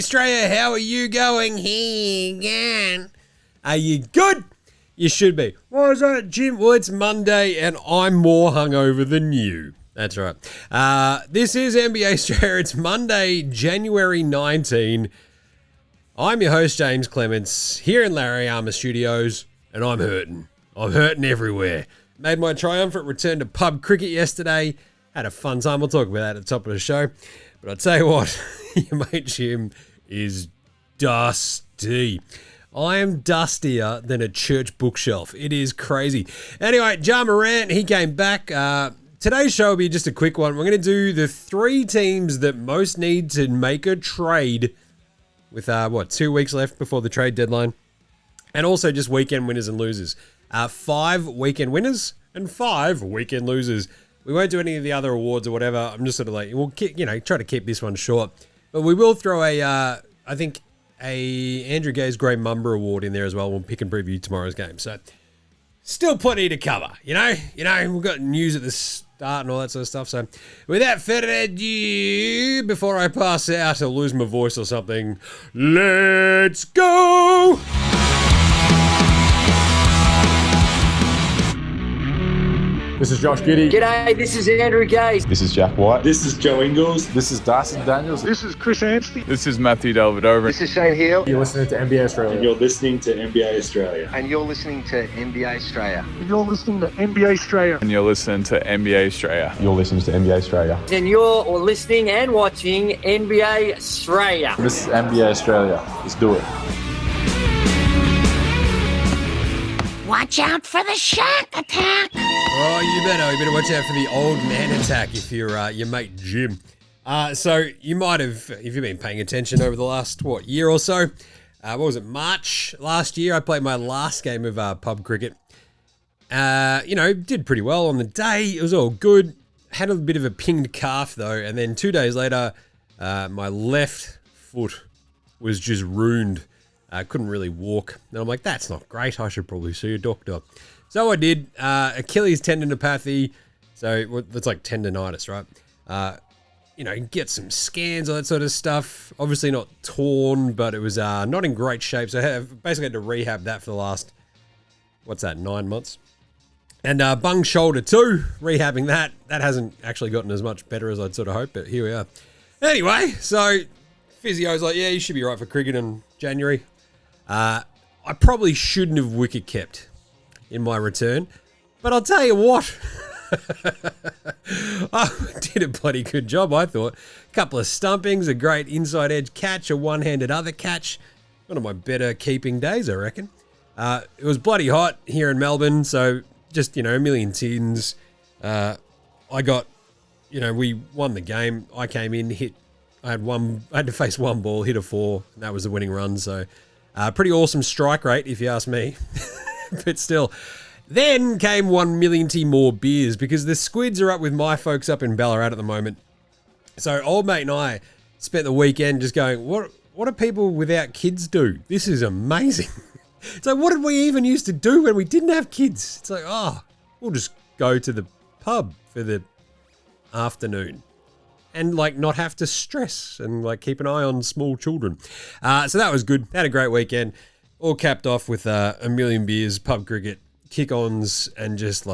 Straya, how are you going here again? Are you good? You should be. Why is that, Jim? Well, it's Monday and I'm more hungover than you. That's right. This is NBA Straya. It's Monday, January 19. I'm your host, James Clements, here in Laurentiis Studios, and I'm hurting. I'm hurting everywhere. Made my triumphant return to pub cricket yesterday. Had a fun time. We'll talk about that at the top of the show. But I'll tell you what, your mate Jim is dusty. I am dustier than a church bookshelf. It is crazy. Anyway, Ja Morant, he came back. Today's show will be just a quick one. We're going to do the 3 teams that most need to make a trade with, 2 weeks left before the trade deadline. And also just weekend winners and losers. 5 weekend winners and 5 weekend losers. We won't do any of the other awards or whatever. I'm just sort of like, we'll try to keep this one short. But we will throw a Andrew Gay's Great MAMBA award in there as well. We'll pick and preview tomorrow's game. So still plenty to cover, you know, we've got news at the start and all that sort of stuff. So without further ado, before I pass out or lose my voice or something, let's go! This is Josh Giddey. G'day, this is Andrew Gaze. This is Jack White. This is Joe Ingles. This is Dyson Daniels. This is Chris Anstey. This is Matthew Delvedova. This is Shane Hill. You're listening to NBA Straya. And you're listening to NBA Straya. And you're listening to NBA Straya. And you're listening to NBA Straya. And you're listening to NBA Straya. You're listening to NBA Straya. And you're listening and watching NBA Straya. This is NBA Australia. Let's do it. Watch out for the shark attack. Oh, you better watch out for the old man attack if you're your mate Jim. So you might have, if you've been paying attention over the last, year or so, March last year, I played my last game of pub cricket. Did pretty well on the day. It was all good. Had a bit of a pinged calf though, and then 2 days later, my left foot was just ruined. I couldn't really walk. And I'm like, that's not great. I should probably see a doctor. So I did. Achilles tendinopathy. So it's like tendonitis, right? Get some scans, all that sort of stuff. Obviously not torn, but it was not in great shape. So I basically had to rehab that for the last, 9 months? And bung shoulder too, rehabbing that. That hasn't actually gotten as much better as I'd sort of hoped, but here we are. Anyway, so physio's like, yeah, you should be right for cricket in January. I probably shouldn't have wicket kept in my return, but I'll tell you what, I did a bloody good job, I thought. A couple of stumpings, a great inside edge catch, a one-handed other catch. One of my better keeping days, I reckon. It was bloody hot here in Melbourne, so just, a million tins. I got, we won the game. I came in, I had to face one ball, hit a 4, and that was the winning run, so pretty awesome strike rate, if you ask me. But still. Then came 1 million more beers because the squids are up with my folks up in Ballarat at the moment. So old mate and I spent the weekend just going, what do people without kids do? This is amazing. It's like, what did we even used to do when we didn't have kids? It's like, we'll just go to the pub for the afternoon. And not have to stress and keep an eye on small children. So that was good. Had a great weekend. All capped off with a million beers, pub cricket, kick-ons, and just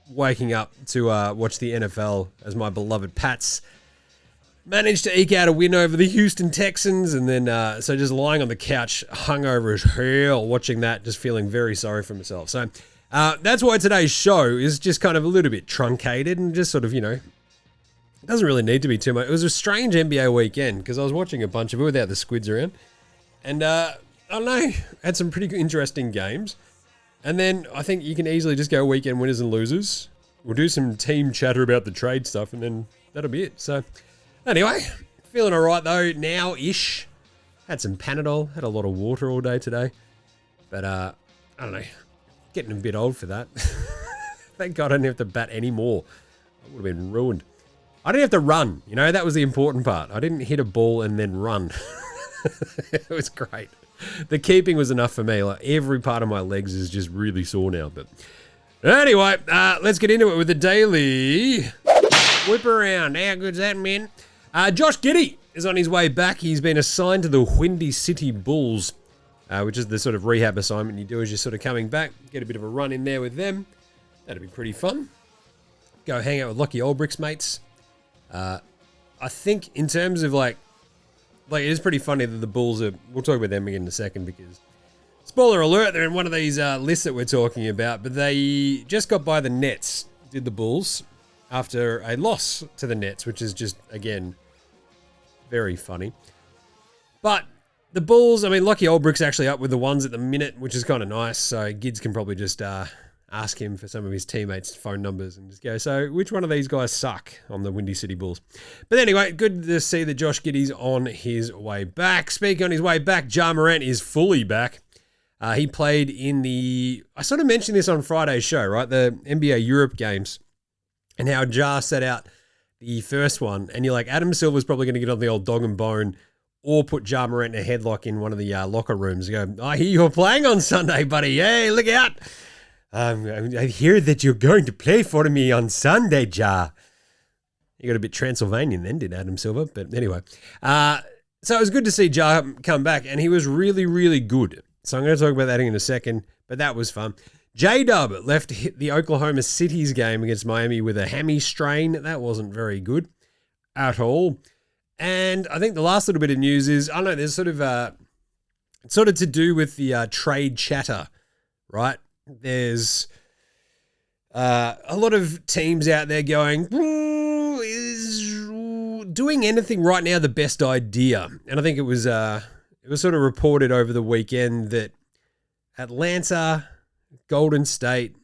waking up to watch the NFL as my beloved Pats managed to eke out a win over the Houston Texans. And then, so just lying on the couch, hungover as hell, watching that, just feeling very sorry for myself. So that's why today's show is just kind of a little bit truncated and just sort of, it doesn't really need to be too much. It was a strange NBA weekend because I was watching a bunch of it without the squids around. And I don't know, had some pretty interesting games. And then I think you can easily just go weekend winners and losers. We'll do some team chatter about the trade stuff and then that'll be it. So anyway, feeling all right though now-ish. Had some Panadol, had a lot of water all day today. But I don't know, getting a bit old for that. Thank God I didn't have to bat anymore. I would have been ruined. I didn't have to run, that was the important part. I didn't hit a ball and then run. It was great. The keeping was enough for me. Every part of my legs is just really sore now. But anyway, let's get into it with the daily whip around. How good's that, man? Josh Giddey is on his way back. He's been assigned to the Windy City Bulls, which is the sort of rehab assignment you do as you're sort of coming back. Get a bit of a run in there with them. That'd be pretty fun. Go hang out with Lockie Olbrich's mates. I think in terms of like it is pretty funny that the Bulls are, we'll talk about them again in a second because, spoiler alert, they're in one of these lists that we're talking about, but they just got by the Nets, did the Bulls, after a loss to the Nets, which is just, again, very funny. But the Bulls, I mean, Lockie Olbrich's actually up with the ones at the minute, which is kind of nice, so Gids can probably just ask him for some of his teammates' phone numbers and just go, so which one of these guys suck on the Windy City Bulls? But anyway, good to see that Josh Giddey's on his way back. Speaking on his way back, Ja Morant is fully back. He played in I sort of mentioned this on Friday's show, right? The NBA Europe games and how Ja set out the first one. And you're like, Adam Silver's probably going to get on the old dog and bone or put Ja Morant in a headlock in one of the locker rooms. You go, I hear you're playing on Sunday, buddy. Hey, look out. I hear that you're going to play for me on Sunday, Ja. You got a bit Transylvanian then, did Adam Silver? But anyway. So it was good to see Ja come back, and he was really, really good. So I'm going to talk about that in a second, but that was fun. J-Dub left the Oklahoma City's game against Miami with a hammy strain. That wasn't very good at all. And I think the last little bit of news is, I don't know, there's sort of to do with the trade chatter, right? There's a lot of teams out there going, is doing anything right now the best idea? And I think it was sort of reported over the weekend that Atlanta, Golden State,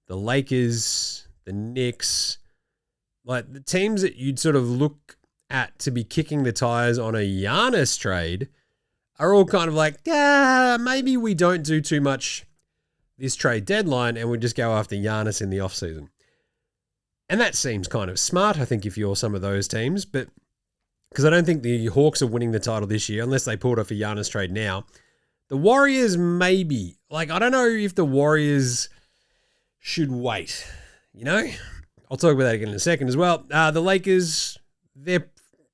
the Lakers, the Knicks, like the teams that you'd sort of look at to be kicking the tires on a Giannis trade are all kind of like, maybe we don't do too much this trade deadline and we just go after Giannis in the offseason. And that seems kind of smart, I think, if you're some of those teams, but because I don't think the Hawks are winning the title this year unless they pulled off a Giannis trade now. The Warriors, maybe. Like, I don't know if the Warriors should wait, you know? I'll talk about that again in a second as well. The Lakers, they're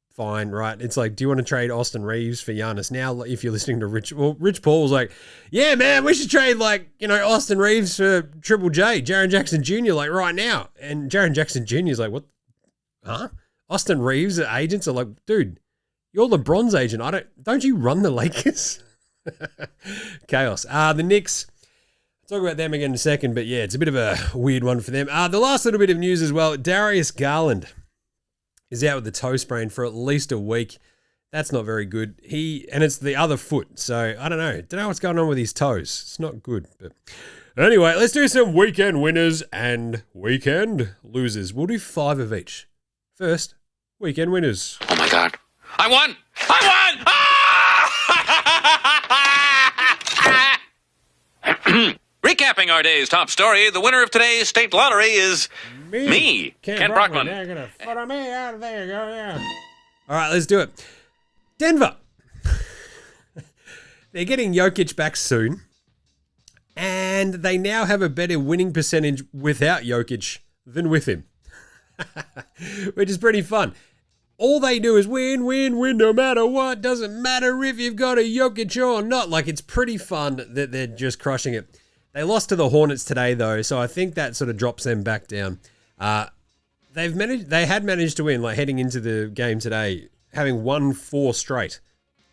fine, right? It's like, do you want to trade Austin Reeves for Giannis now? If you're listening to Rich Paul's like, yeah, man, we should trade Austin Reeves for Triple J, Jaren Jackson Jr. like right now. And Jaren Jackson Jr. is like, what? Huh? Austin Reeves agents are like, dude, you're LeBron's agent. Don't you run the Lakers? Chaos. The Knicks, I'll talk about them again in a second, but yeah, it's a bit of a weird one for them. The last little bit of news as well, Darius Garland is out with the toe sprain for at least a week. That's not very good. And it's the other foot, so I don't know what's going on with his toes. It's not good. But anyway, let's do some weekend winners and weekend losers. We'll do 5 of each. First, weekend winners. Oh my God. I won! Recapping our day's top story, the winner of today's state lottery is me, Ken Brockman. They're going to photo me out of there. Go, yeah. All right, let's do it. Denver. They're getting Jokic back soon, and they now have a better winning percentage without Jokic than with him, which is pretty fun. All they do is win, win, win, no matter what. Doesn't matter if you've got a Jokic or not. Like, it's pretty fun that they're just crushing it. They lost to the Hornets today, though, so I think that sort of drops them back down. They had managed to win, like, heading into the game today, having won 4 straight,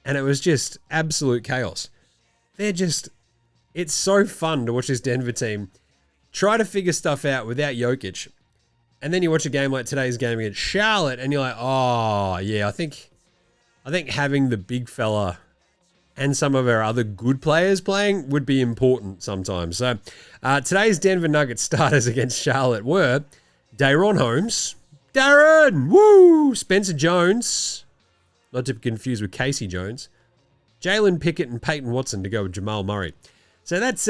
and it was just absolute chaos. It's so fun to watch this Denver team try to figure stuff out without Jokic. And then you watch a game like today's game against Charlotte, and you're like, oh, yeah, I think having the big fella and some of our other good players playing would be important sometimes. So today's Denver Nuggets starters against Charlotte were Daron Holmes, Spencer Jones, not to be confused with Casey Jones, Jalen Pickett and Peyton Watson to go with Jamal Murray. So that's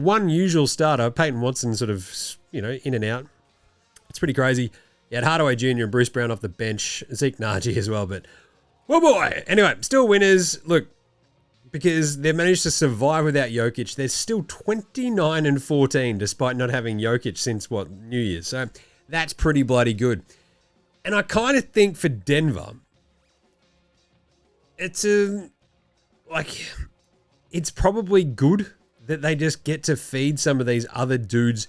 one usual starter. Peyton Watson sort of, in and out. It's pretty crazy. You had Hardaway Jr. and Bruce Brown off the bench, Zeke Naji as well, but oh boy. Anyway, still winners. Look, because they've managed to survive without Jokic. They're still 29-14 despite not having Jokic since, New Year's. So that's pretty bloody good. And I kind of think for Denver, it's it's probably good that they just get to feed some of these other dudes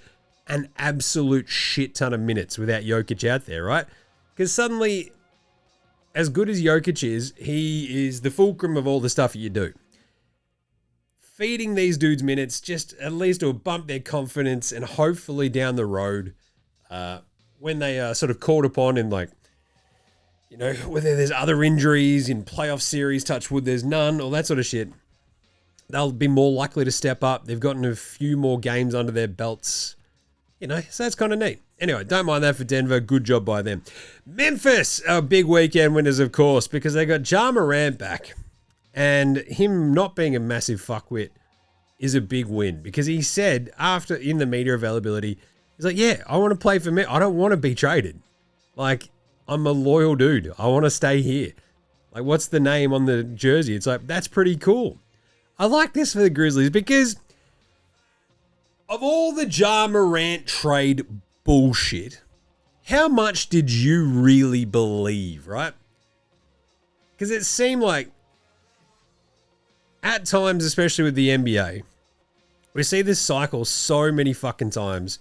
an absolute shit ton of minutes without Jokic out there, right? Because suddenly, as good as Jokic is, he is the fulcrum of all the stuff you do. Feeding these dudes minutes just at least will bump their confidence, and hopefully down the road, when they are sort of called upon in, like, you know, whether there's other injuries in playoff series, touch wood, there's none, all that sort of shit, they'll be more likely to step up. They've gotten a few more games under their belts, you know, so that's kind of neat. Anyway, don't mind that for Denver. Good job by them. Memphis, our big weekend winners, of course, because they got Ja Morant back. And him not being a massive fuckwit is a big win, because he said after in the media availability, he's like, yeah, I want to play for me. I don't want to be traded. Like, I'm a loyal dude. I want to stay here. Like, what's the name on the jersey? It's like, that's pretty cool. I like this for the Grizzlies because of all the Ja Morant trade bullshit, how much did you really believe, right? Because it seemed like at times, especially with the NBA, we see this cycle so many fucking times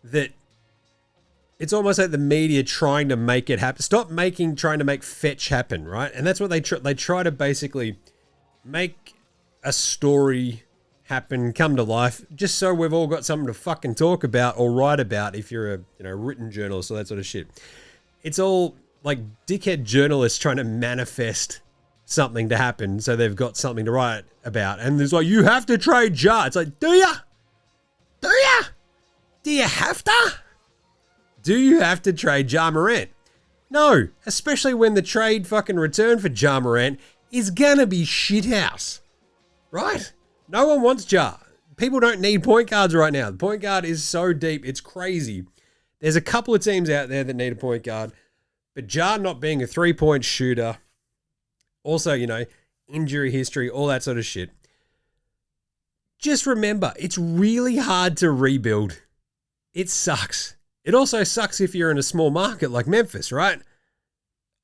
that it's almost like the media trying to make it happen. Stop trying to make fetch happen, right? And that's what they try to basically make a story happen, come to life, just so we've all got something to fucking talk about or write about if you're a written journalist or that sort of shit. It's all like dickhead journalists trying to manifest something to happen so they've got something to write about. And there's like, you have to trade Ja. It's like, do ya? Do ya? Do you have to? Do you have to trade Ja Morant? No, especially when the trade fucking return for Ja Morant is gonna be shithouse. Right? No one wants Ja. People don't need point guards right now. The point guard is so deep, it's crazy. There's a couple of teams out there that need a point guard, but Ja not being a three-point shooter, also, you know, injury history, all that sort of shit. Just remember, it's really hard to rebuild. It sucks. It also sucks if you're in a small market like Memphis, right?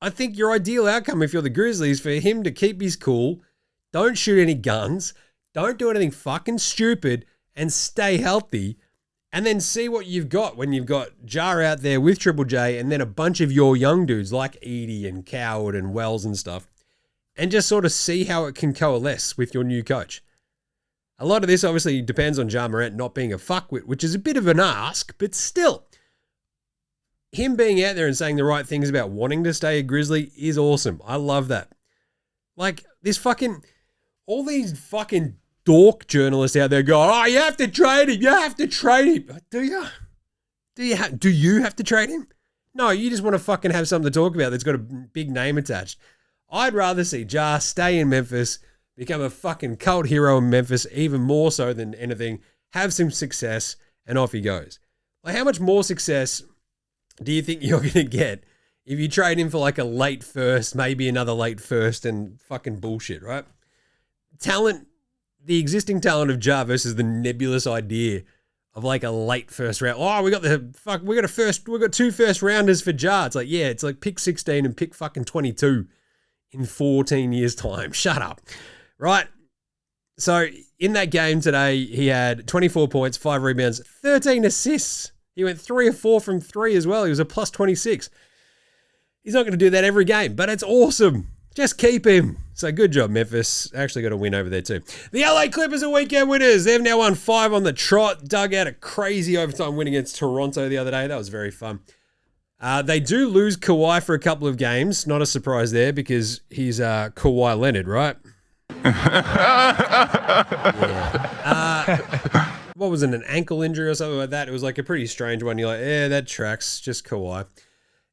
I think your ideal outcome if you're the Grizzlies for him to keep his cool, don't shoot any guns, don't do anything fucking stupid, and stay healthy, and then see what you've got when you've got Ja out there with Triple J and then a bunch of your young dudes like Edie and Coward and Wells and stuff, and just sort of see how it can coalesce with your new coach. A lot of this obviously depends on Ja Morant not being a fuckwit, which is a bit of an ask, but still, him being out there and saying the right things about wanting to stay a Grizzly is awesome. I love that. Like, all these fucking dork journalists out there go, oh, you have to trade him. You have to trade him. Do you? Do you have to trade him? No, you just want to fucking have something to talk about that's got a big name attached. I'd rather see Ja stay in Memphis, become a fucking cult hero in Memphis, even more so than anything, have some success, and off he goes. Like, how much more success do you think you're going to get if you trade him for like a late first, maybe another late first, and fucking bullshit, right? Talent, the existing talent of Ja versus the nebulous idea of like a late first round. Oh, we got two first rounders for Ja. It's like, yeah, it's like pick 16 and pick fucking 22 in 14 years time. Shut up. Right? So in that game today, he had 24 points, 5 rebounds, 13 assists. He went 3 of 4 from 3 as well. He was a plus 26. He's not going to do that every game, but it's awesome. Just keep him. So good job, Memphis. Actually got a win over there too. The LA Clippers are weekend winners. They've now won 5 on the trot. Dug out a crazy overtime win against Toronto the other day. That was very fun. They do lose Kawhi for a couple of games. Not a surprise there because he's Kawhi Leonard, right? Yeah. What was it, an ankle injury or something like that? It was like a pretty strange one. You're like, yeah, that tracks. Just Kawhi.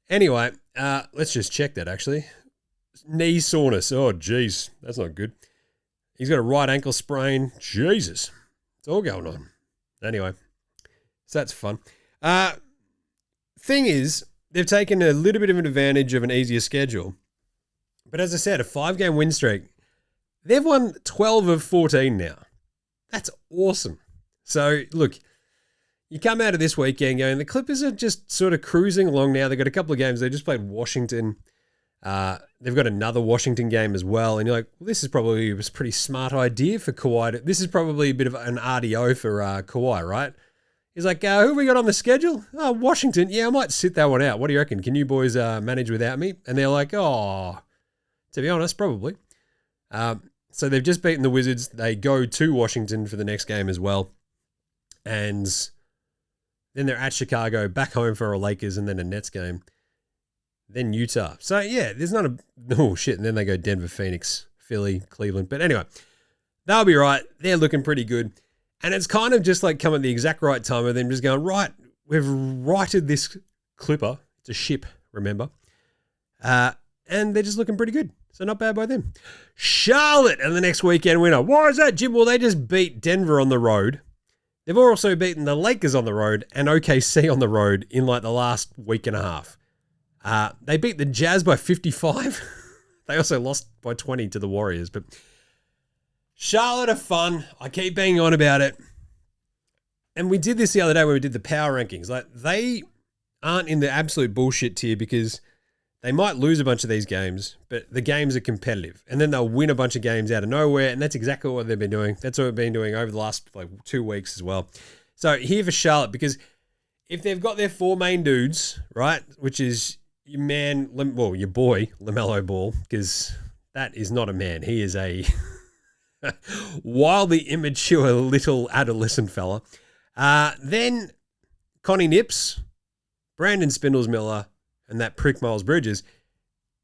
Anyway, let's just check that actually. Knee soreness. Oh, geez. That's not good. He's got a right ankle sprain. Jesus. It's all going on. Anyway, so that's fun. Thing is, they've taken a little bit of an advantage of an easier schedule. But as I said, a 5-game win streak. They've won 12 of 14 now. That's awesome. So, look, you come out of this weekend going, the Clippers are just sort of cruising along now. They've got a couple of games. They just played Washington. They've got another Washington game as well. And you're like, well, this is probably a pretty smart idea for Kawhi. This is probably a bit of an RDO for Kawhi, right? He's like, who have we got on the schedule? Oh, Washington. Yeah, I might sit that one out. What do you reckon? Can you boys manage without me? And they're like, oh, to be honest, probably. So they've just beaten the Wizards. They go to Washington for the next game as well. And then they're at Chicago, back home for a Lakers, and then a Nets game. Then Utah. So, yeah, there's not a... Oh, shit. And then they go Denver, Phoenix, Philly, Cleveland. But anyway, they'll be right. They're looking pretty good. And it's kind of just like come at the exact right time of them just going, right, we've righted this Clipper. It's a ship, remember? And they're just looking pretty good. So not bad by them. Charlotte and the next weekend winner. Why is that, Jim? Well, they just beat Denver on the road. They've also beaten the Lakers on the road and OKC on the road in like the last week and a half. They beat the Jazz by 55. They also lost by 20 to the Warriors. But Charlotte are fun. I keep banging on about it. And we did this the other day when we did the power rankings. Like, they aren't in the absolute bullshit tier because they might lose a bunch of these games, but the games are competitive. And then they'll win a bunch of games out of nowhere, and that's exactly what they've been doing. That's what we've been doing over the last 2 weeks as well. So here for Charlotte, because if they've got their four main dudes, right, which is your man, well, your boy, LaMelo Ball, because that is not a man. He is a wildly immature little adolescent fella. Then Connie Nips, Brandon Spindles-Miller, and that prick Miles Bridges,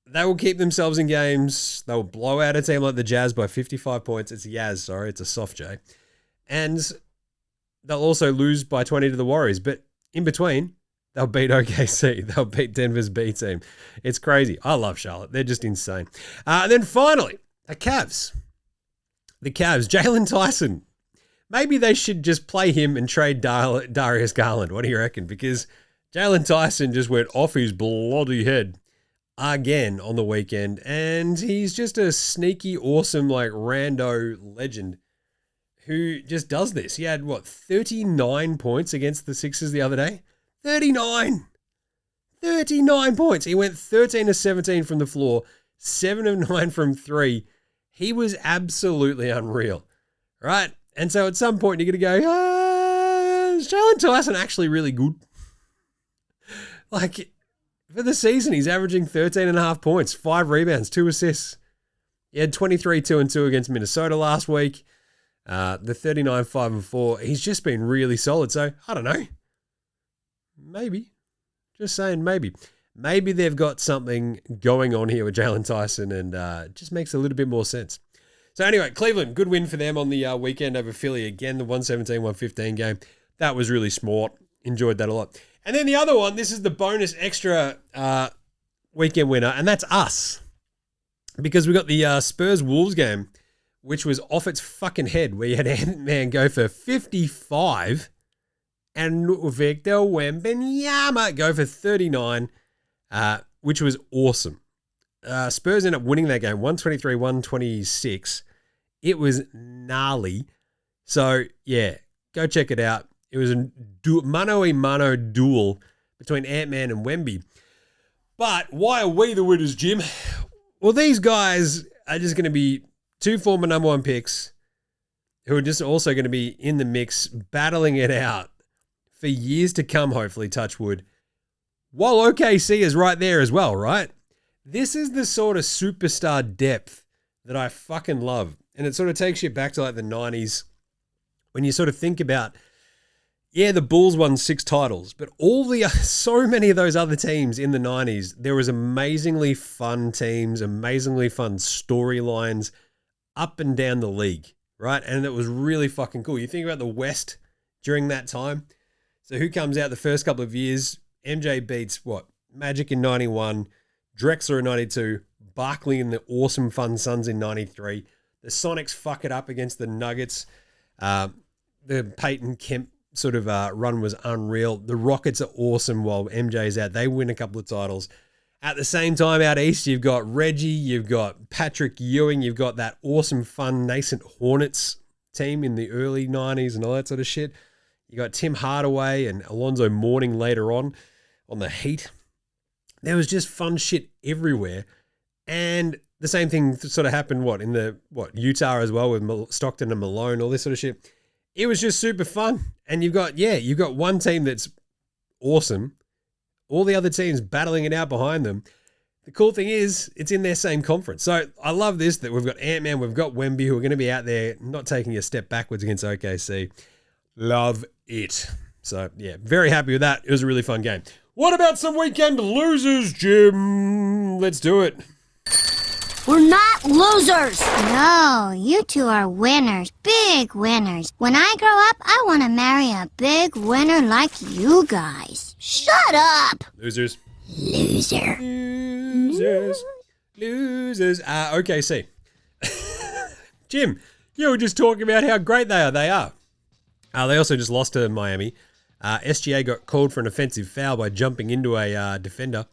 they will keep themselves in games. They will blow out a team like the Jazz by 55 points. It's Yaz, sorry. It's a soft J. And they'll also lose by 20 to the Warriors. But in between, they'll beat OKC. They'll beat Denver's B team. It's crazy. I love Charlotte. They're just insane. And then finally, the Cavs. The Cavs. Jalen Tyson. Maybe they should just play him and trade Darius Garland. What do you reckon? Because Jalen Tyson just went off his bloody head again on the weekend, and he's just a sneaky, awesome, like, rando legend who just does this. He had, 39 points against the Sixers the other day? 39! 39 points. He went 13 of 17 from the floor, 7 of 9 from 3. He was absolutely unreal, right? And so at some point, you're going to go, is Jalen Tyson actually really good? Like, for the season, he's averaging 13.5 points, 5 rebounds, 2 assists. He had 23, 2 and 2 against Minnesota last week. The 39, 5 and 4. He's just been really solid. So, I don't know. Maybe. Just saying maybe. Maybe they've got something going on here with Jalen Tyson, and it just makes a little bit more sense. So, anyway, Cleveland, good win for them on the weekend over Philly. Again, the 117-115 game. That was really smart. Enjoyed that a lot. And then the other one, this is the bonus extra weekend winner, and that's us. Because we got the Spurs-Wolves game, which was off its fucking head, where you had Ant-Man go for 55 and Victor Wembanyama go for 39, which was awesome. Spurs ended up winning that game, 123-126. It was gnarly. So, yeah, go check it out. It was a mano-a-mano duel between Ant-Man and Wemby. But why are we the winners, Jim? Well, these guys are just going to be 2 former number 1 picks who are just also going to be in the mix, battling it out for years to come, hopefully, touch wood, while OKC is right there as well, right? This is the sort of superstar depth that I fucking love. And it sort of takes you back to like the 90s when you sort of think about, yeah, the Bulls won 6 titles, but so many of those other teams in the 90s, there was amazingly fun teams, amazingly fun storylines up and down the league, right? And it was really fucking cool. You think about the West during that time. So who comes out the first couple of years? MJ beats Magic in 91, Drexler in 92, Barkley and the awesome fun Suns in 93. The Sonics fuck it up against the Nuggets. The Peyton Kemp sort of run was unreal. The Rockets are awesome while MJ's out. They win a couple of titles. At the same time, out east, you've got Reggie, you've got Patrick Ewing, you've got that awesome, fun, nascent Hornets team in the early 90s and all that sort of shit. You got Tim Hardaway and Alonzo Mourning later on the Heat. There was just fun shit everywhere. And the same thing sort of happened, Utah as well with Stockton and Malone, all this sort of shit. It was just super fun. And you've got one team that's awesome. All the other teams battling it out behind them. The cool thing is it's in their same conference. So I love this, that we've got Ant-Man, we've got Wemby, who are going to be out there not taking a step backwards against OKC. Love it. So, yeah, very happy with that. It was a really fun game. What about some weekend losers, Jim? Let's do it. We're not losers. No, you two are winners. Big winners. When I grow up, I want to marry a big winner like you guys. Shut up. Losers. Loser. Losers. OKC. Jim, you were just talking about how great they are. They are. They also just lost to Miami. SGA got called for an offensive foul by jumping into a defender.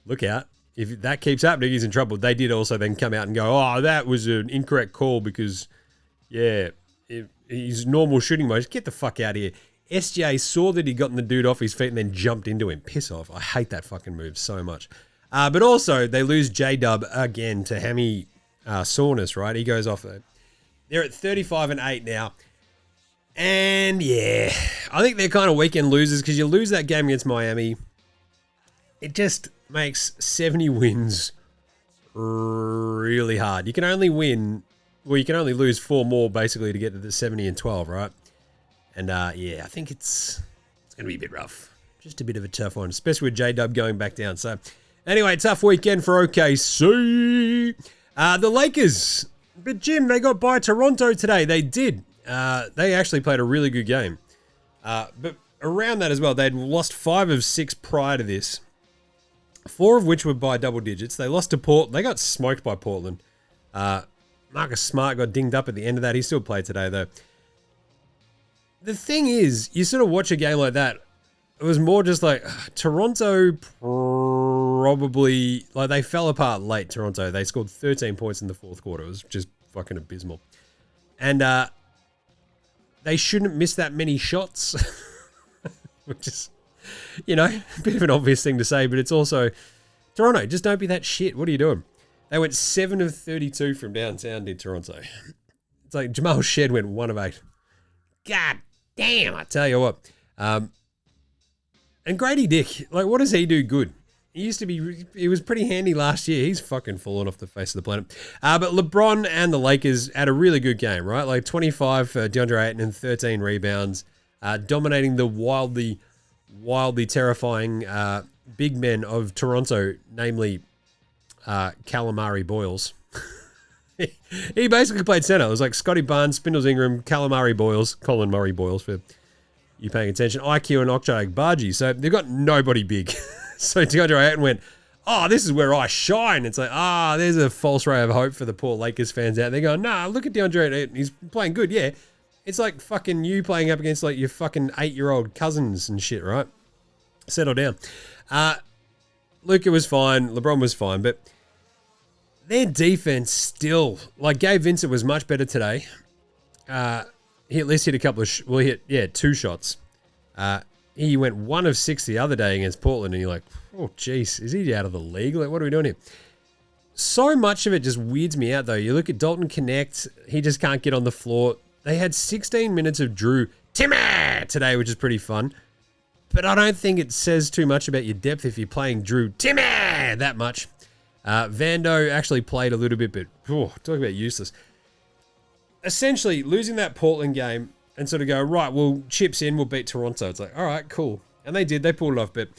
Look out. If that keeps happening, he's in trouble. They did also then come out and go, oh, that was an incorrect call because, he's normal shooting mode. Get the fuck out of here. SGA saw that he'd gotten the dude off his feet and then jumped into him. Piss off. I hate that fucking move so much. But also, they lose J-Dub again to hammy soreness, right? He goes off there. They're at 35-8 now. And, yeah, I think they're kind of weekend losers because you lose that game against Miami. It just makes 70 wins really hard. You can only lose 4 more basically to get to the 70-12, right? And I think it's going to be a bit rough. Just a bit of a tough one, especially with J-Dub going back down. So anyway, tough weekend for OKC. The Lakers, but Jim, they got by Toronto today. They did. They actually played a really good game. But around that as well, they'd lost 5 of 6 prior to this. 4 of which were by double digits. They lost to Portland. They got smoked by Portland. Marcus Smart got dinged up at the end of that. He still played today, though. The thing is, you sort of watch a game like that, it was more just like, Toronto probably, like they fell apart late, Toronto. They scored 13 points in the fourth quarter. It was just fucking abysmal. And they shouldn't miss that many shots, which is, a bit of an obvious thing to say, but it's also, Toronto, just don't be that shit. What are you doing? They went 7 of 32 from downtown, did Toronto. It's like Jamal Shed went 1 of 8. God damn, I tell you what. And Grady Dick, like, what does he do good? He was pretty handy last year. He's fucking fallen off the face of the planet. But LeBron and the Lakers had a really good game, right? Like 25 for DeAndre Ayton and 13 rebounds, dominating the wildly terrifying big men of Toronto, namely Calamari Boyles. He basically played center. It was like Scotty Barnes, Spindles Ingram, Calamari Boyles, Colin Murray Boyles for you paying attention, IQ and Okja Agbaji. So they've got nobody big. So DeAndre Ayton went, oh, this is where I shine. It's like, there's a false ray of hope for the poor Lakers fans out there going, nah, look at DeAndre Ayton. He's playing good, yeah. It's like fucking you playing up against like your fucking 8-year-old cousins and shit, right? Settle down. Luka was fine. LeBron was fine. But their defense still, like Gabe Vincent was much better today. He at least hit a couple of, 2 shots. He went 1 of 6 the other day against Portland, and you're like, oh, jeez, is he out of the league? Like, what are we doing here? So much of it just weirds me out, though. You look at Dalton Connect, he just can't get on the floor. They had 16 minutes of Drew Timmy today, which is pretty fun. But I don't think it says too much about your depth if you're playing Drew Timmy that much. Vando actually played a little bit, but talk about useless. Essentially, losing that Portland game and sort of go, right, well, chips in, we'll beat Toronto. It's like, all right, cool. And they did. They pulled it off. But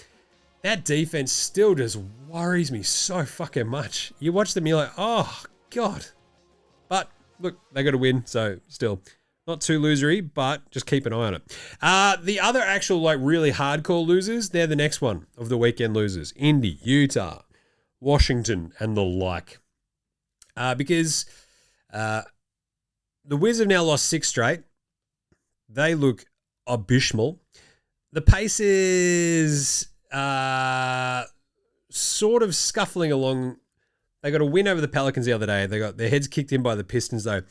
that defense still just worries me so fucking much. You watch them, you're like, oh, God. But, look, they got to win. So, still, not too losery, but just keep an eye on it. The other actual, like, really hardcore losers, they're the next one of the weekend losers. Indy, Utah, Washington, and the like. Because the Wiz have now lost 6 straight. They look abysmal. The Pacers sort of scuffling along. They got a win over the Pelicans the other day. They got their heads kicked in by the Pistons, though.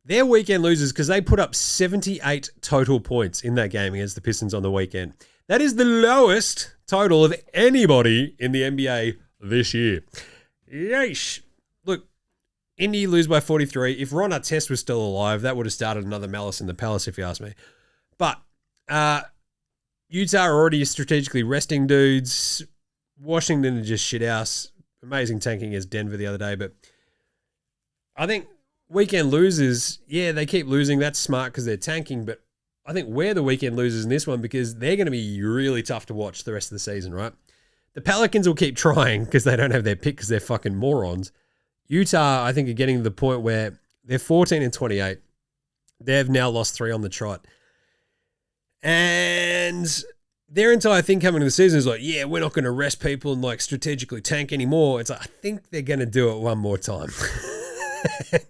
They're weekend losers because they put up 78 total points in that game against the Pistons on the weekend. That is the lowest total of anybody in the NBA this year. Yeesh. Look, Indy lose by 43. If Ron Artest was still alive, that would have started another malice in the palace, if you ask me. But Utah are already strategically resting dudes. Washington are just shithouse. Amazing tanking against Denver the other day. But I think weekend losers, yeah, they keep losing. That's smart because they're tanking. But I think we're the weekend losers in this one because they're going to be really tough to watch the rest of the season, right? The Pelicans will keep trying because they don't have their pick because they're fucking morons. Utah, I think, are getting to the point where they're 14-28. They've now lost 3 on the trot. And their entire thing coming to the season is like, yeah, we're not going to rest people and like strategically tank anymore. It's like, I think they're going to do it one more time.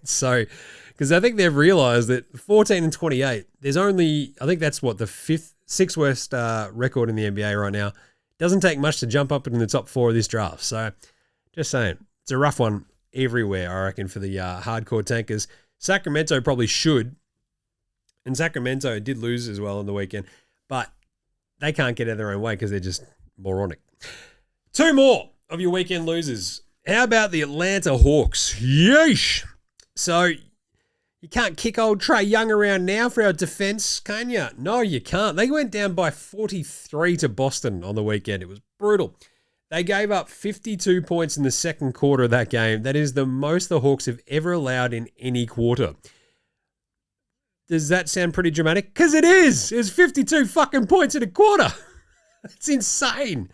So, because I think they've realized that 14-28, there's only, I think that's what, the 6th worst record in the NBA right now. Doesn't take much to jump up in the top 4 of this draft. So, just saying, it's a rough one everywhere, I reckon, for the hardcore tankers. Sacramento probably should. And Sacramento did lose as well on the weekend. But they can't get out of their own way because they're just moronic. 2 more of your weekend losers. How about the Atlanta Hawks? Yeesh. So, you can't kick old Trae Young around now for our defense, can you? No, you can't. They went down by 43 to Boston on the weekend. It was brutal. They gave up 52 points in the second quarter of that game. That is the most the Hawks have ever allowed in any quarter. Does that sound pretty dramatic? Because it is. It was 52 fucking points in a quarter. It's insane.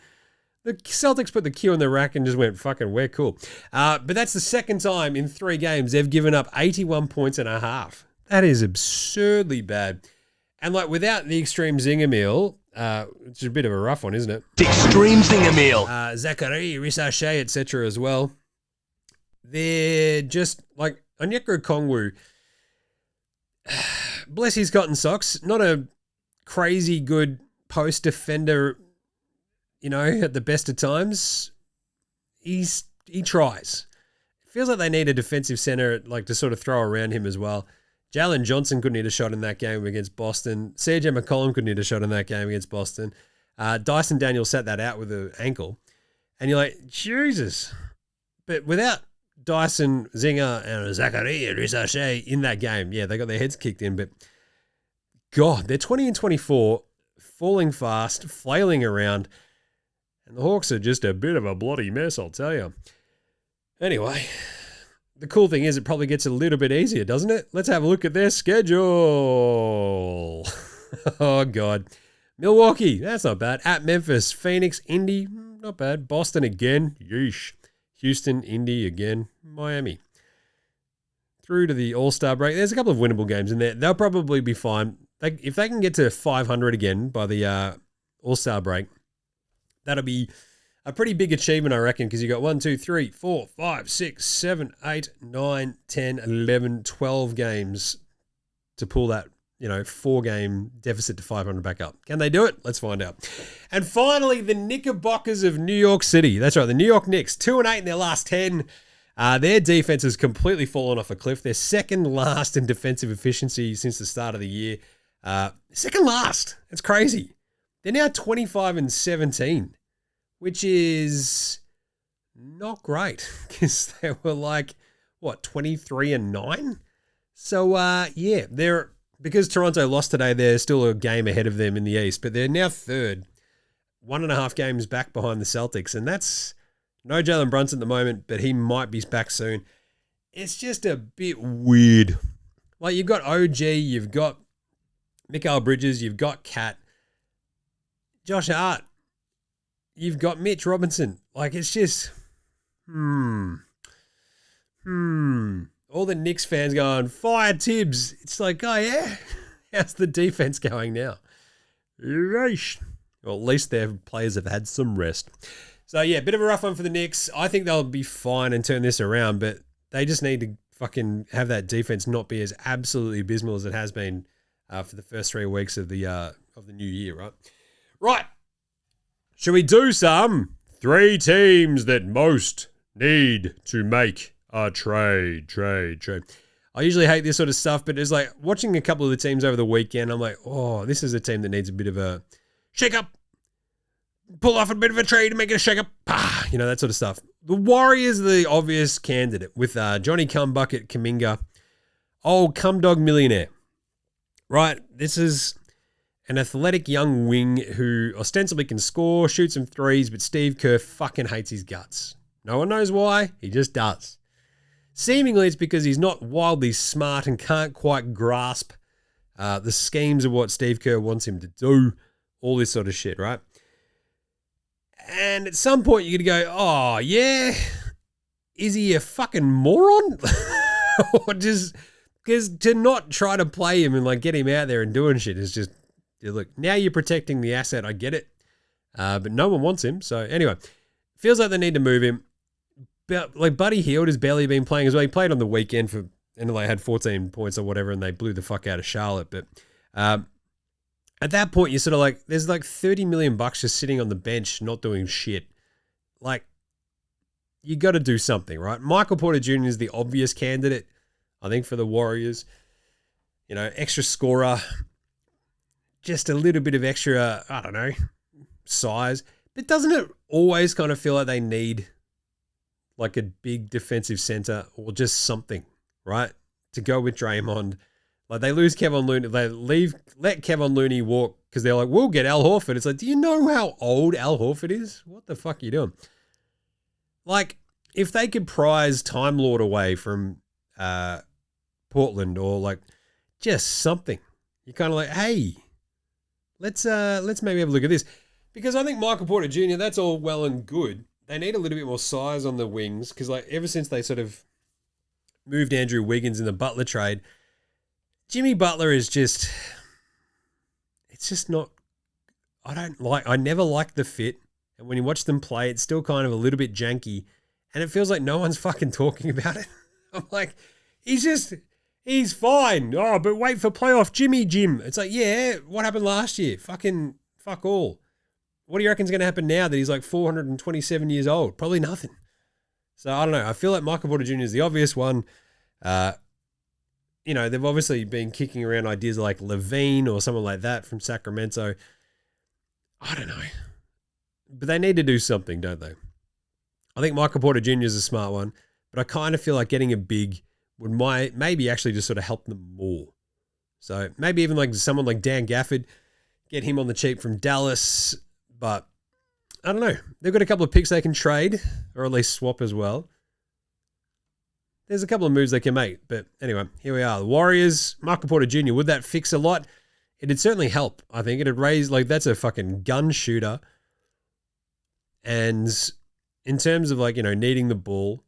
The Celtics put the cue on the rack and just went, fucking, we're cool. But that's the second time in 3 games they've given up 81 points and a half. That is absurdly bad. And like without the extreme zinger meal, which is a bit of a rough one, isn't it? Extreme zinger meal. Zachary, Risachet, etc. as well. They're just like Onyeka Okongwu. Bless his cotton socks. Not a crazy good post defender, you know, at the best of times. He tries. It feels like they need a defensive center like to sort of throw around him as well. Jalen Johnson couldn't hit a shot in that game against Boston. CJ McCollum couldn't hit a shot in that game against Boston. Dyson Daniels sat that out with an ankle. And you're like, Jesus. But without Dyson, Zinger, and Zachary and Risachet in that game, yeah, they got their heads kicked in. But God, they're 20-24, falling fast, flailing around. And the Hawks are just a bit of a bloody mess, I'll tell you. Anyway, the cool thing is it probably gets a little bit easier, doesn't it? Let's have a look at their schedule. Oh, God. Milwaukee, that's not bad. At Memphis, Phoenix, Indy, not bad. Boston again, yeesh. Houston, Indy again, Miami. Through to the All-Star break. There's a couple of winnable games in there. They'll probably be fine. If they can get to 500 again by the All-Star break, that'll be a pretty big achievement, I reckon, because you got 1, 2, 3, 4, 5, 6, 7, 8, 9, 10, 11, 12 games to pull that, 4-game deficit to 500 back up. Can they do it? Let's find out. And finally, the Knickerbockers of New York City. That's right, the New York Knicks, 2-8 in their last 10. Their defense has completely fallen off a cliff. They're second last in defensive efficiency since the start of the year. Second last. That's crazy. They're now 25-17, which is not great because they were 23-9? So, yeah, because Toronto lost today, they're still a game ahead of them in the East, but they're now third, 1.5 games back behind the Celtics, and that's no Jalen Brunson at the moment, but he might be back soon. It's just a bit weird. Like, you've got OG, you've got Mikal Bridges, you've got Kat, Josh Hart, you've got Mitch Robinson. Like, it's just, all the Knicks fans going, fire Tibbs. It's like, oh, yeah? How's the defense going now? Yeesh. Well, at least their players have had some rest. So, yeah, bit of a rough one for the Knicks. I think they'll be fine and turn this around, but they just need to fucking have that defense not be as absolutely abysmal as it has been for the first 3 weeks of the new year, right? Right. Should we do some 3 teams that most need to make a trade? I usually hate this sort of stuff, but it's like watching a couple of the teams over the weekend, I'm like, oh, this is a team that needs a bit of a shake-up. pull off a bit of a tree to make it a shake-up. You know, that sort of stuff. The Warriors are the obvious candidate with Johnny Cumbucket Kuminga. Old Cumdog millionaire. Right? This is an athletic young wing who ostensibly can score, shoot some threes, but Steve Kerr fucking hates his guts. No one knows why. He just does. Seemingly it's because he's not wildly smart and can't quite grasp the schemes of what Steve Kerr wants him to do. All this sort of shit, right? And at some point you're going to go, oh, yeah? Is he a fucking moron? Or just... Because to not try to play him and like get him out there and doing shit is just, look, now you're protecting the asset. I get it. But no one wants him. So anyway, feels like they need to move him. But like Buddy Hield has barely been playing as well. He played on the weekend and they had 14 points or whatever and they blew the fuck out of Charlotte. But at that point, you're sort of like, there's like $30 million just sitting on the bench not doing shit. Like, you got to do something, right? Michael Porter Jr. is the obvious candidate, I think, for the Warriors. You know, extra scorer, just a little bit of extra, I don't know, size. But doesn't it always kind of feel like they need like a big defensive center or just something, right? To go with Draymond. Like they lose Kevin Looney, let Kevin Looney walk because they're like, we'll get Al Horford. It's like, do you know how old Al Horford is? What the fuck are you doing? Like, if they could prize Time Lord away from Portland or like just something, you're kind of like, hey, let's maybe have a look at this. Because I think Michael Porter Jr., that's all well and good. They need a little bit more size on the wings because like ever since they sort of moved Andrew Wiggins in the Butler trade, Jimmy Butler is just, it's just not, I never liked the fit. And when you watch them play, it's still kind of a little bit janky. And it feels like no one's fucking talking about it. I'm like, he's fine. Oh, but wait for playoff Jim. It's like, yeah, what happened last year? Fucking fuck all. What do you reckon's going to happen now that he's like 427 years old? Probably nothing. So I don't know. I feel like Michael Porter Jr. is the obvious one. You know, they've obviously been kicking around ideas like Levine or someone like that from Sacramento. I don't know. But they need to do something, don't they? I think Michael Porter Jr. is a smart one, but I kind of feel like getting a big would maybe actually just sort of help them more. So maybe even like someone like Dan Gafford, get him on the cheap from Dallas. But I don't know. They've got a couple of picks they can trade or at least swap as well. There's a couple of moves they can make. But anyway, here we are. The Warriors, Michael Porter Jr., would that fix a lot? It'd certainly help. I think it'd raise, like, that's a fucking gun shooter. And in terms of, like, you know, needing the ball,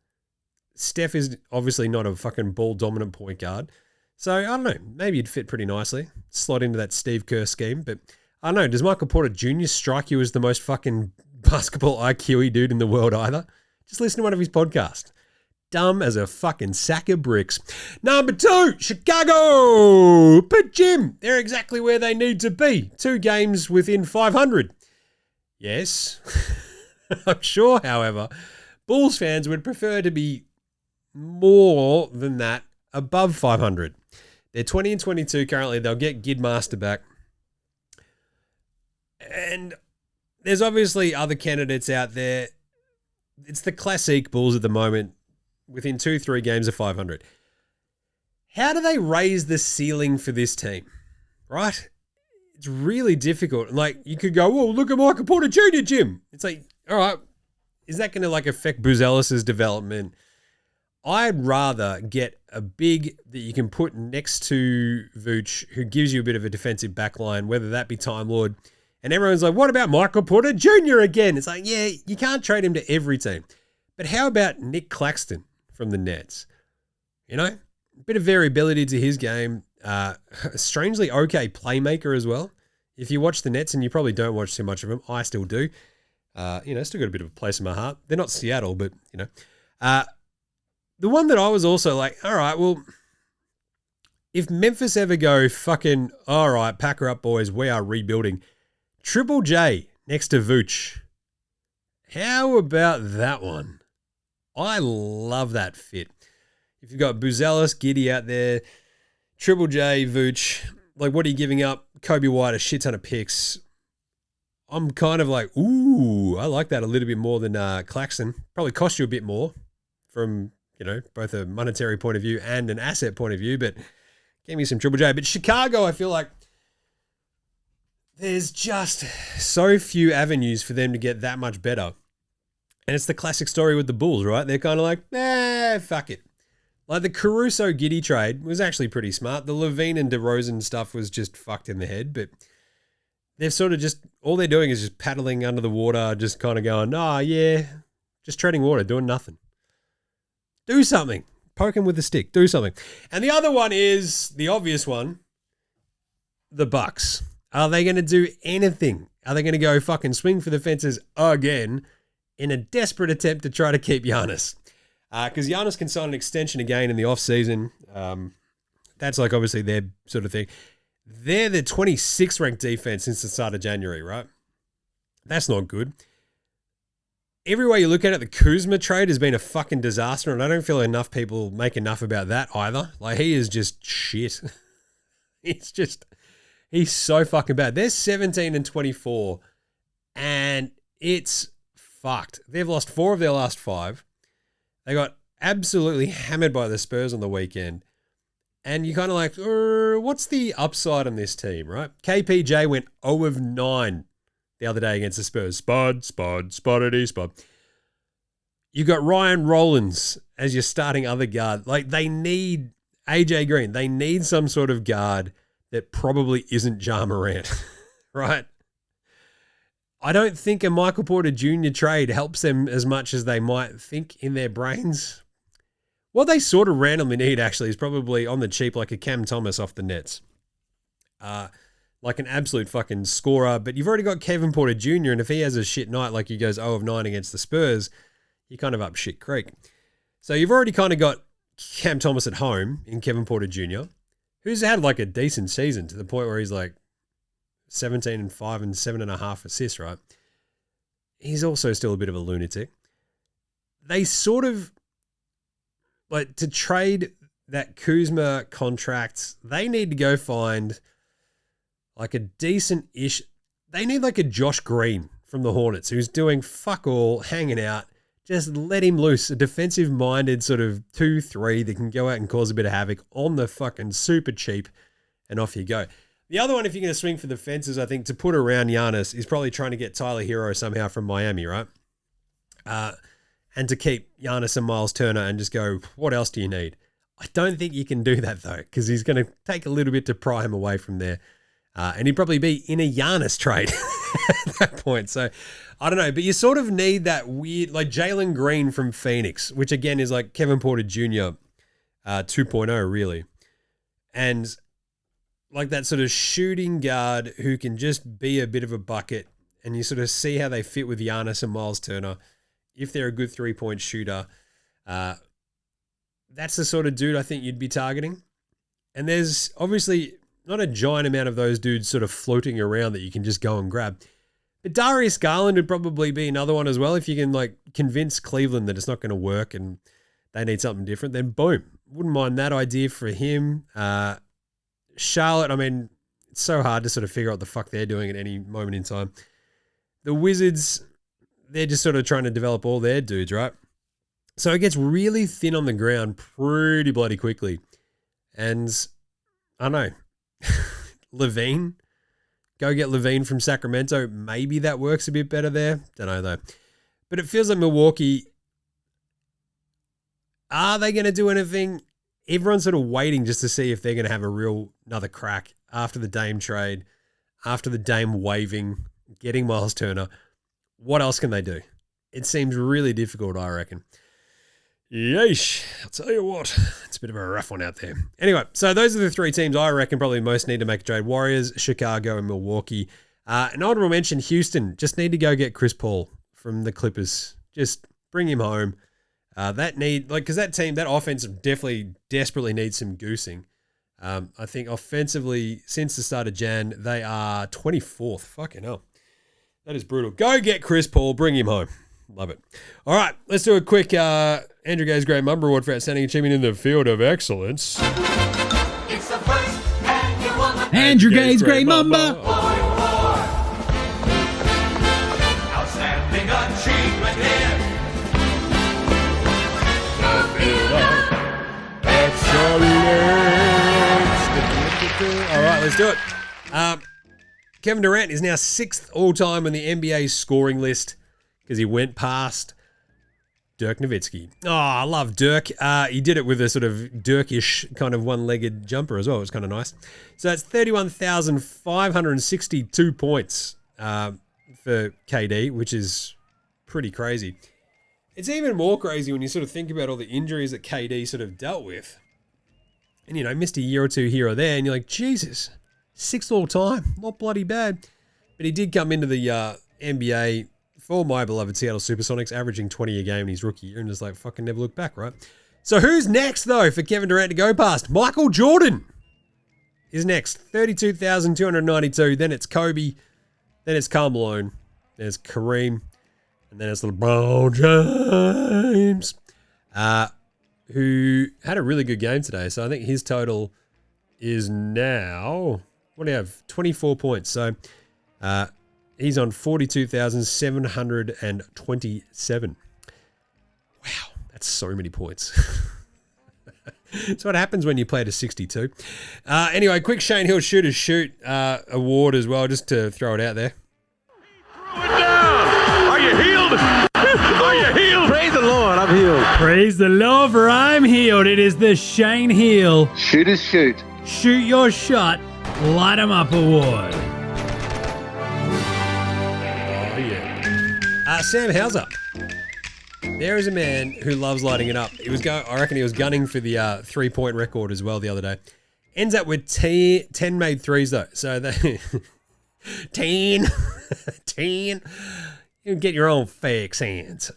Steph is obviously not a fucking ball-dominant point guard. So, I don't know. Maybe he'd fit pretty nicely. Slot into that Steve Kerr scheme. But I don't know. Does Michael Porter Jr. strike you as the most fucking basketball IQ-y dude in the world either? Just listen to one of his podcasts. Dumb as a fucking sack of bricks. Number 2, Chicago. But Jim, they're exactly where they need to be. 2 games within 500. Yes. I'm sure, however, Bulls fans would prefer to be more than that, above 500. They're 20-22 currently. They'll get Gidmaster back. And there's obviously other candidates out there. It's the classic Bulls at the moment, within 2-3 games of 500. How do they raise the ceiling for this team? Right? It's really difficult. Like, you could go, well, look at Michael Porter Jr., Jim. It's like, all right, is that going to like affect Buzelis's development? I'd rather get a big that you can put next to Vooch who gives you a bit of a defensive backline, whether that be Time Lord. And everyone's like, what about Michael Porter Jr. again? It's like, yeah, you can't trade him to every team. But how about Nick Claxton from the Nets? You know, a bit of variability to his game. Strangely okay playmaker as well. If you watch the Nets, and you probably don't watch too much of them, I still do. You know, still got a bit of a place in my heart. They're not Seattle, but, you know. The one that I was also like, all right, well, if Memphis ever go fucking, all right, pack her up, boys, we are rebuilding. Triple J next to Vooch. How about that one? I love that fit. If you've got Buzelis, Giddy out there, Triple J, Vooch, like what are you giving up? Kobe White, a shit ton of picks. I'm kind of like, ooh, I like that a little bit more than Claxton. Probably cost you a bit more from, both a monetary point of view and an asset point of view, but gave me some Triple J. But Chicago, I feel like there's just so few avenues for them to get that much better. And it's the classic story with the Bulls, right? They're kind of like, fuck it. Like the Caruso-Giddey trade was actually pretty smart. The Levine and DeRozan stuff was just fucked in the head, but they've sort of just, all they're doing is just paddling under the water, just kind of going, just treading water, doing nothing. Do something. Poke him with a stick. Do something. And the other one is the obvious one, the Bucks. Are they going to do anything? Are they going to go fucking swing for the fences again in a desperate attempt to try to keep Giannis? Because Giannis can sign an extension again in the offseason. That's like obviously their sort of thing. They're the 26th ranked defense since the start of January, right? That's not good. Every way you look at it, the Kuzma trade has been a fucking disaster, and I don't feel enough people make enough about that either. Like, he is just shit. He's so fucking bad. They're 17-24, and it's fucked. They've lost 4 of their last 5. They got absolutely hammered by the Spurs on the weekend. And you're kind of like, what's the upside on this team, right? KPJ went 0 of 9 the other day against the Spurs. Spud. You got Ryan Rollins as your starting other guard. Like, they need AJ Green. They need some sort of guard that probably isn't Ja Morant, right? I don't think a Michael Porter Jr. trade helps them as much as they might think in their brains. What they sort of randomly need, actually, is probably on the cheap, like a Cam Thomas off the Nets. Like an absolute fucking scorer. But you've already got Kevin Porter Jr., and if he has a shit night like he goes 0 of 9 against the Spurs, you're kind of up shit creek. So you've already kind of got Cam Thomas at home in Kevin Porter Jr., who's had like a decent season to the point where he's like 17 and 5 and 7.5 assists, right? He's also still a bit of a lunatic. They sort of, like, to trade that Kuzma contract, they need to go find like a decent-ish, they need like a Josh Green from the Hornets who's doing fuck all, hanging out. Just let him loose, a defensive-minded sort of 2-3 that can go out and cause a bit of havoc on the fucking super cheap, and off you go. The other one, if you're going to swing for the fences, I think, to put around Giannis is probably trying to get Tyler Hero somehow from Miami, right? And to keep Giannis and Miles Turner and just go, what else do you need? I don't think you can do that, though, because he's going to take a little bit to pry him away from there. And he'd probably be in a Giannis trade at that point. So, I don't know. But you sort of need that weird, like Jalen Green from Phoenix, which again is like Kevin Porter Jr. 2.0, really. And like that sort of shooting guard who can just be a bit of a bucket, and you sort of see how they fit with Giannis and Miles Turner. If they're a good 3-point shooter, that's the sort of dude I think you'd be targeting. And there's obviously not a giant amount of those dudes sort of floating around that you can just go and grab. But Darius Garland would probably be another one as well. If you can like convince Cleveland that it's not going to work and they need something different, then boom. Wouldn't mind that idea for him. Charlotte, I mean, it's so hard to sort of figure out what the fuck they're doing at any moment in time. The Wizards, they're just sort of trying to develop all their dudes, right? So it gets really thin on the ground pretty bloody quickly. And I don't know. Levine, go get Levine from Sacramento. Maybe that works a bit better there. Don't know though. But it feels like Milwaukee, are they going to do anything? Everyone's sort of waiting just to see if they're going to have another crack after the Dame trade, after the Dame waiving, getting Miles Turner. What else can they do? It seems really difficult, I reckon. Yeesh. I'll tell you what, it's a bit of a rough one out there. Anyway, so those are the 3 teams I reckon probably most need to make a trade. Warriors, Chicago, and Milwaukee. An honorable mention, Houston. Just need to go get Chris Paul from the Clippers. Just bring him home. Because that team, that offense definitely desperately needs some goosing. I think offensively, since the start of Jan, they are 24th. Fucking hell. That is brutal. Go get Chris Paul. Bring him home. Love it. All right, let's do a quick Andrew Gay's Great Mamba Award for Outstanding Achievement in the Field of Excellence. It's the first annual Andrew Gay's Great Mamba. All right, let's do it. Kevin Durant is now 6th all-time on the NBA scoring list because he went past Dirk Nowitzki. Oh, I love Dirk. He did it with a sort of Dirkish kind of one-legged jumper as well. It was kind of nice. So that's 31,562 points for KD, which is pretty crazy. It's even more crazy when you sort of think about all the injuries that KD sort of dealt with. And, you know, missed a year or two here or there, and you're like, Jesus, 6th all time, not bloody bad. But he did come into the NBA for my beloved Seattle Supersonics, averaging 20 a game in his rookie year, and just like fucking never looked back, right? So who's next, though, for Kevin Durant to go past? Michael Jordan is next, 32,292. Then it's Kobe. Then it's Karl Malone. Then it's Kareem. And then it's LeBron James. Who had a really good game today. So I think his total is now, what do you have? 24 points. So he's on 42,727. Wow, that's so many points. That's what happens when you play to 62. Anyway, quick Shane Hill Shooters Shoot award as well, just to throw it out there. Throw it down. Are you healed? Are you healed? Praise the Lord, I'm healed. Praise the Lord, for I'm healed. It is the Shane Hill Shooters Shoot. Shoot Your Shot, Light 'em Up award. Oh, yeah. Sam Hauser. There is a man who loves lighting it up. I reckon he was gunning for the 3-point record as well the other day. Ends up with 10 made threes, though. So they 10. You can get your own fake hands.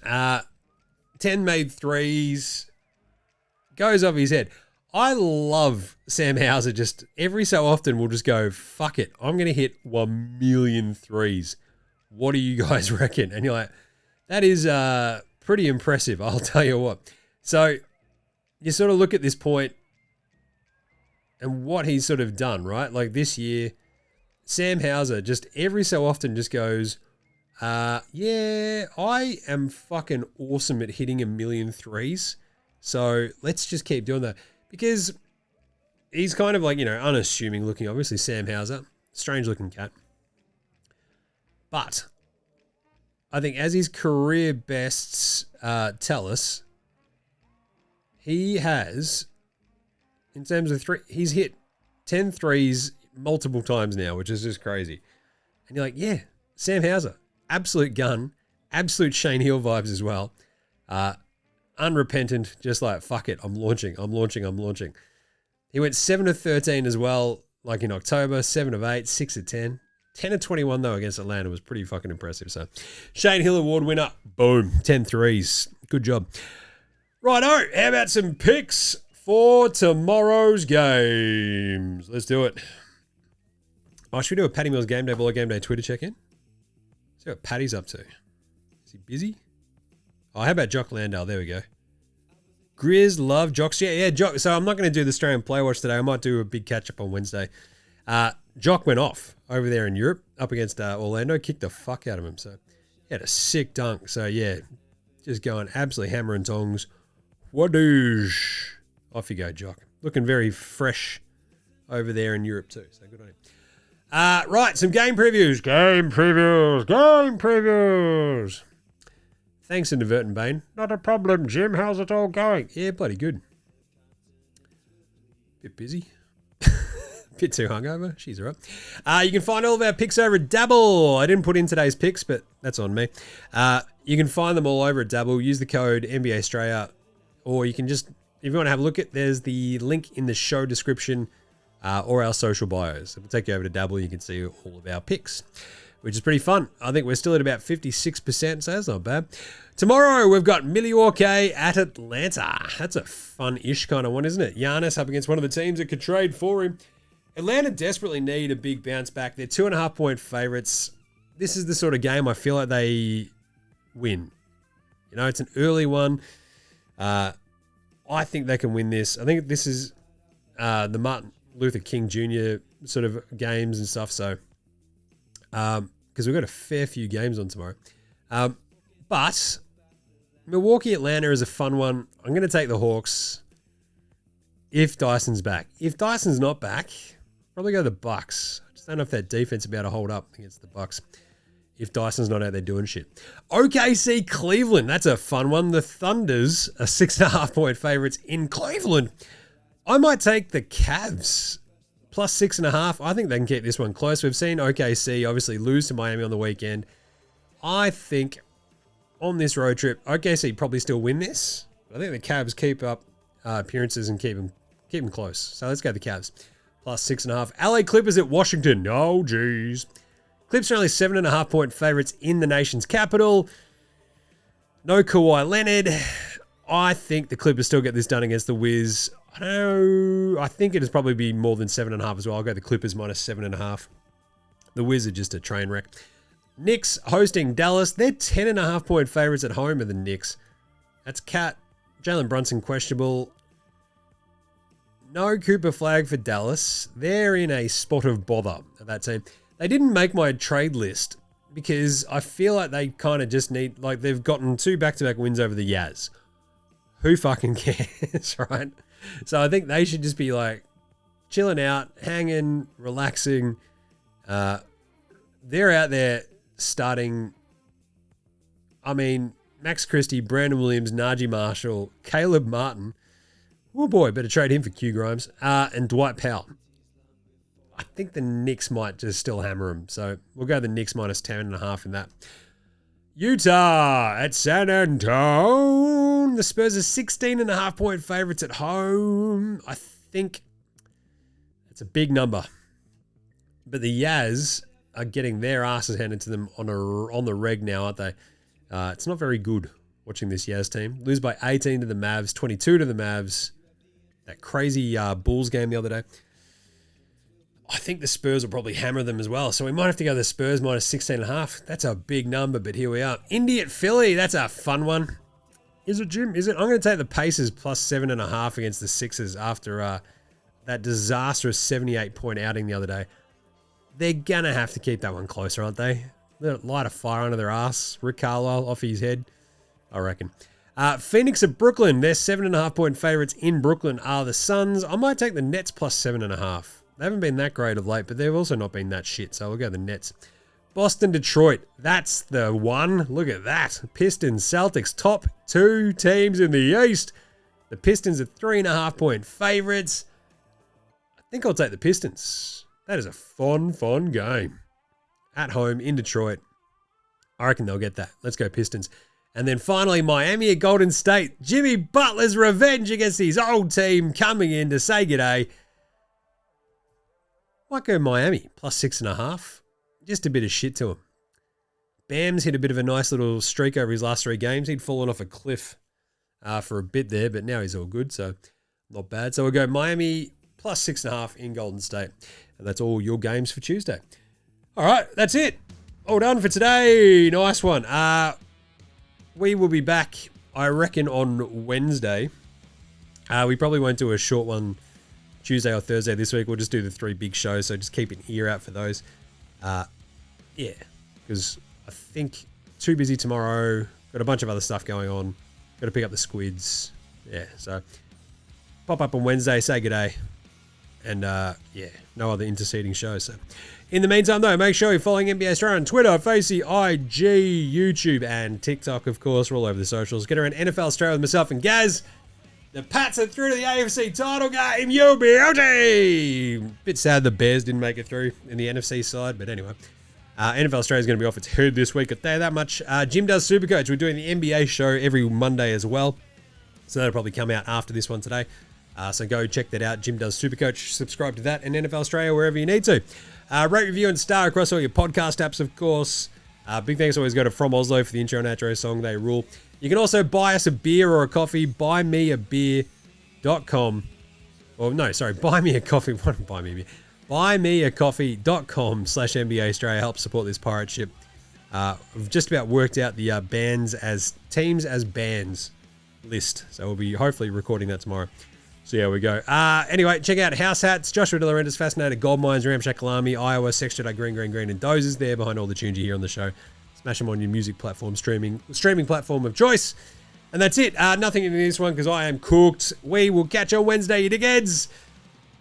10 made threes. Goes off his head. I love Sam Hauser. Just every so often we'll just go, fuck it. I'm going to hit 1 million threes. What do you guys reckon? And you're like, that is pretty impressive, I'll tell you what. So you sort of look at this point and what he's sort of done, right? Like this year, Sam Hauser just every so often just goes, yeah, I am fucking awesome at hitting 1 million threes. So let's just keep doing that. Because he's kind of like, you know, unassuming looking, obviously, Sam Hauser. Strange looking cat. But I think as his career bests tell us, he has, in terms of he's hit 10 threes multiple times now, which is just crazy. And you're like, yeah, Sam Hauser, absolute gun, absolute Shane Hill vibes as well. Unrepentant, just like, fuck it, I'm launching. He went 7 of 13 as well, like in October, 7 of 8, 6 of 10. 10 of 21, though, against Atlanta was pretty fucking impressive. So, Shane Hill Award winner. Boom. 10 threes. Good job. Righto. How about some picks for tomorrow's games? Let's do it. Oh, should we do a Paddy Mills Game Day, Baller Game Day Twitter check-in? See what Paddy's up to. Is he busy? Oh, how about Jock Landale? There we go. Grizz, love, Jocks. Yeah, Jock. So, I'm not going to do the Australian Play Watch today. I might do a big catch-up on Wednesday. Jock went off over there in Europe up against Orlando, kicked the fuck out of him. So he had a sick dunk. So yeah, just going absolutely hammer and tongs. Wadoosh. Off you go, Jock. Looking very fresh over there in Europe too. So good on him. Right, some game previews. Game previews. Thanks, Inadvertent Bane. Not a problem, Jim. How's it all going? Yeah, bloody good. Bit busy. Bit too hungover. She's all right. You can find all of our picks over at Dabble. I didn't put in today's picks, but that's on me. You can find them all over at Dabble. Use the code NBA Straya, or you can just, if you want to have a look at, there's the link in the show description or our social bios. If we take you over to Dabble, you can see all of our picks, which is pretty fun. I think we're still at about 56%, so that's not bad. Tomorrow, we've got Milwaukee at Atlanta. That's a fun-ish kind of one, isn't it? Giannis up against one of the teams that could trade for him. Atlanta desperately need a big bounce back. They're 2.5-point favorites. This is the sort of game I feel like they win. You know, it's an early one. I think they can win this. I think this is the Martin Luther King Jr. sort of games and stuff. So, because we've got a fair few games on tomorrow. But Milwaukee Atlanta is a fun one. I'm going to take the Hawks if Dyson's back. If Dyson's not back, Probably go the Bucks. I just don't know if that defense will be able to hold up against the Bucks if Dyson's not out there doing shit. OKC Cleveland. That's a fun one. The Thunders are 6.5-point favorites in Cleveland. I might take the Cavs plus 6.5. I think they can keep this one close. We've seen OKC obviously lose to Miami on the weekend. I think on this road trip, OKC probably still win this. I think the Cavs keep up appearances and keep them close. So let's go the Cavs. Plus 6.5. LA Clippers at Washington. Oh, geez. Clips are only 7.5-point favorites in the nation's capital. No Kawhi Leonard. I think the Clippers still get this done against the Wiz. I think it'll probably be more than 7.5 as well. I'll go the Clippers minus 7.5. The Wiz are just a train wreck. Knicks hosting Dallas. They're 10.5-point favorites at home of the Knicks. That's Cat. Jalen Brunson questionable. No Cooper Flag for Dallas. They're in a spot of bother at that team. They didn't make my trade list because I feel like they kind of just need, like they've gotten 2 back-to-back wins over the Yaz. Who fucking cares, right? So I think they should just be like chilling out, hanging, relaxing. They're out there starting, I mean, Max Christie, Brandon Williams, Najee Marshall, Caleb Martin. Oh boy, better trade him for Q Grimes. And Dwight Powell. I think the Knicks might just still hammer them. So we'll go the Knicks minus 10.5 in that. Utah at San Antonio. The Spurs are 16.5-point favorites at home. I think it's a big number. But the Yaz are getting their asses handed to them on the reg now, aren't they? It's not very good watching this Yaz team. Lose by 18 to the Mavs, 22 to the Mavs. That crazy Bulls game the other day. I think the Spurs will probably hammer them as well. So we might have to go the Spurs minus 16.5. That's a big number, but here we are. Indy at Philly. That's a fun one. Is it, Jim? Is it? I'm going to take the Pacers plus 7.5 against the Sixers after that disastrous 78-point outing the other day. They're going to have to keep that one closer, aren't they? They'll light a fire under their ass. Rick Carlisle off his head, I reckon. Phoenix at Brooklyn. They're 7.5-point favorites in Brooklyn are the Suns. I might take the Nets plus 7.5. They haven't been that great of late, but they've also not been that shit, so we'll go the Nets. Boston, Detroit. That's the one. Look at that. Pistons, Celtics, top 2 teams in the East. The Pistons are 3.5-point favorites. I think I'll take the Pistons. That is a fun game. At home in Detroit. I reckon they'll get that. Let's go Pistons. And then finally, Miami at Golden State. Jimmy Butler's revenge against his old team coming in to say g'day. Might go Miami, plus 6.5. Just a bit of shit to him. Bam's hit a bit of a nice little streak over his last 3 games. He'd fallen off a cliff for a bit there, but now he's all good, so not bad. So we'll go Miami, plus 6.5 in Golden State. And that's all your games for Tuesday. All right, that's it. All done for today. Nice one. We will be back, I reckon, on Wednesday. We probably won't do a short one Tuesday or Thursday this week. We'll just do the 3 big shows, so just keep an ear out for those. Yeah, because I think too busy tomorrow. Got a bunch of other stuff going on. Got to pick up the squids. Yeah, so pop up on Wednesday, say good day. And yeah, no other interceding shows. So in the meantime, though, make sure you're following NBA Straya on Twitter, Facey, IG, YouTube, and TikTok, of course. We're all over the socials. Get around NFL Straya with myself and Gaz. The Pats are through to the AFC title game. You beauty! Bit sad the Bears didn't make it through in the NFC side, but anyway. NFL Australia is going to be off its head this week. I'll tell you that much. Jim Does Supercoach. We're doing the NBA show every Monday as well. So that'll probably come out after this one today. So go check that out. Jim Does Supercoach. Subscribe to that and NFL Australia wherever you need to. Rate, review, and star across all your podcast apps, of course. Big thanks always go to From Oslo for the intro and outro song. They rule. You can also buy us a beer or a coffee. Buymeabeer.com. Or no, sorry, buy me a coffee. What? Buy me a beer. Buymeacoffee.com/NBA Straya helps support this pirate ship. We've just about worked out the teams as bands list. So we'll be hopefully recording that tomorrow. So yeah, we go. Anyway, check out Househats, Joshua De Laurentiis, Fascinated, Gold Mines, Ramshackle Army, Iowa, Sex Jedi, Green, and Dozers there behind all the tunes you hear on the show. Smash them on your music platform, streaming platform of choice. And that's it. Nothing in this one because I am cooked. We will catch you on Wednesday, you dickheads.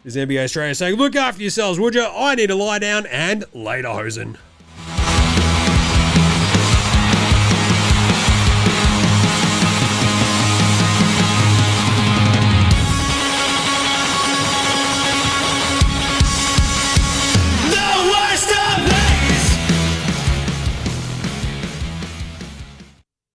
This is NBA Straya saying, look after yourselves, would you? I need to lie down and later hosen.